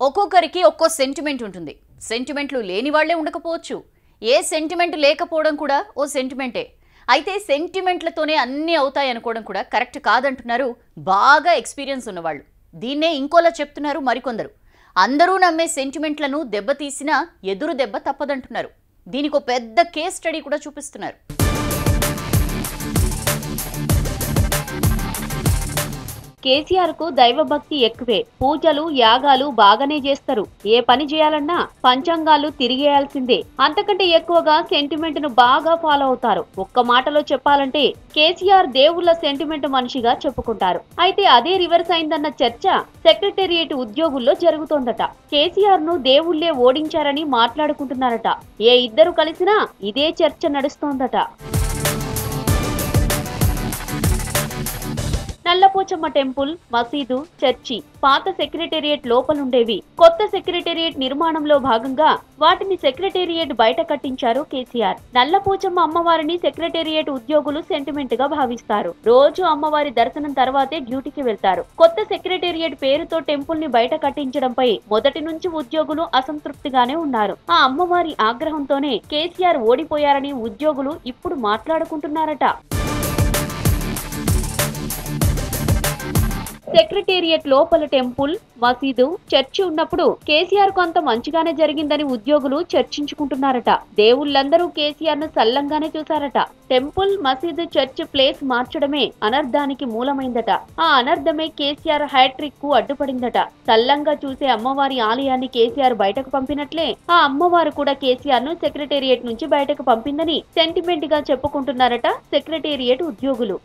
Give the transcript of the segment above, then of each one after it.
ఒక్కొక్కరికి ఒక్కో సెంటిమెంట్ ఉంటుంది. సెంటిమెంట్లు లేని వాళ్ళే ఉండకపోవచ్చు. ఏ సెంటిమెంట్ లేకపోవడం కూడా ఓ సెంటిమెంటే. అయితే సెంటిమెంట్లతోనే అన్నీ అవుతాయి అనుకోవడం కూడా కరెక్ట్ కాదంటున్నారు బాగా ఎక్స్‌పీరియన్స్ ఉన్నవాళ్ళు. దీన్నే ఇంకోలా చెప్తున్నారు మరికొందరు. అందరూ నమ్మే సెంటిమెంట్లను దెబ్బతీసినా ఎదురు దెబ్బ తప్పదంటున్నారు. దీనికో పెద్ద కేస్ స్టడీ కూడా చూపిస్తున్నారు. కేసీఆర్ కు దైవభక్తి ఎక్కువే. పూజలు యాగాలు బాగానే చేస్తారు. ఏ పని చేయాలన్నా పంచాంగాలు తిరిగేయాల్సిందే. అంతకంటే ఎక్కువగా సెంటిమెంట్ ను బాగా ఫాలో అవుతారు. ఒక్క మాటలో చెప్పాలంటే కేసీఆర్ దేవుళ్ల సెంటిమెంట్ మనిషిగా చెప్పుకుంటారు. అయితే అదే రివర్స్ అయిందన్న చర్చ సెక్రటేరియట్ ఉద్యోగుల్లో జరుగుతోందట. కేసీఆర్ ను దేవుళ్లే ఓడించారని మాట్లాడుకుంటున్నారట. ఏ ఇద్దరు కలిసినా ఇదే చర్చ నడుస్తోందట. నల్లపోచమ్మ టెంపుల్, మసీదు, చర్చి పాత సెక్రటేరియట్ లోపలుండేవి. కొత్త సెక్రటేరియట్ నిర్మాణంలో భాగంగా వాటిని సెక్రటేరియట్ బయట కట్టించారు కేసీఆర్. నల్లపోచమ్మ అమ్మవారిని సెక్రటేరియట్ ఉద్యోగులు సెంటిమెంట్ గా భావిస్తారు. రోజు అమ్మవారి దర్శనం తర్వాతే డ్యూటీకి వెళ్తారు. కొత్త సెక్రటేరియట్ పేరుతో టెంపుల్ ని బయట కట్టించడంపై మొదటి నుంచి ఉద్యోగులు అసంతృప్తిగానే ఉన్నారు. ఆ అమ్మవారి ఆగ్రహంతోనే కేసీఆర్ ఓడిపోయారని ఉద్యోగులు ఇప్పుడు మాట్లాడుకుంటున్నారట. సెక్రటేరియట్ లోపల టెంపుల్, మసీదు, చర్చి ఉన్నప్పుడు కేసీఆర్ కొంత మంచిగానే జరిగిందని ఉద్యోగులు చర్చించుకుంటున్నారట. దేవుళ్లందరూ కేసీఆర్ ను సల్లంగానే చూశారట. టెంపుల్, మసీదు, చర్చి ప్లేస్ మార్చడమే అనర్థానికి మూలమైందట. ఆ అనర్థమే కేసీఆర్ హ్యాట్రిక్ కు అడ్డుపడిందట. సల్లంగా చూసే అమ్మవారి ఆలయాన్ని కేసీఆర్ బయటకు పంపినట్లే ఆ అమ్మవారు కూడా కేసీఆర్ ను సెక్రటేరియట్ నుంచి బయటకు పంపిందని సెంటిమెంట్ గా చెప్పుకుంటున్నారట సెక్రటేరియట్ ఉద్యోగులు.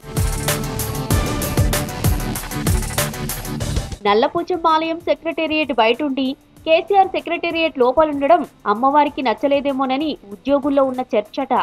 నల్లపోచమ్మ ఆలయం సెక్రటేరియట్ బయటుండి కేసీఆర్ సెక్రటేరియట్ లోపలుండడం అమ్మవారికి నచ్చలేదేమోనని ఉద్యోగుల్లో ఉన్న చర్చట.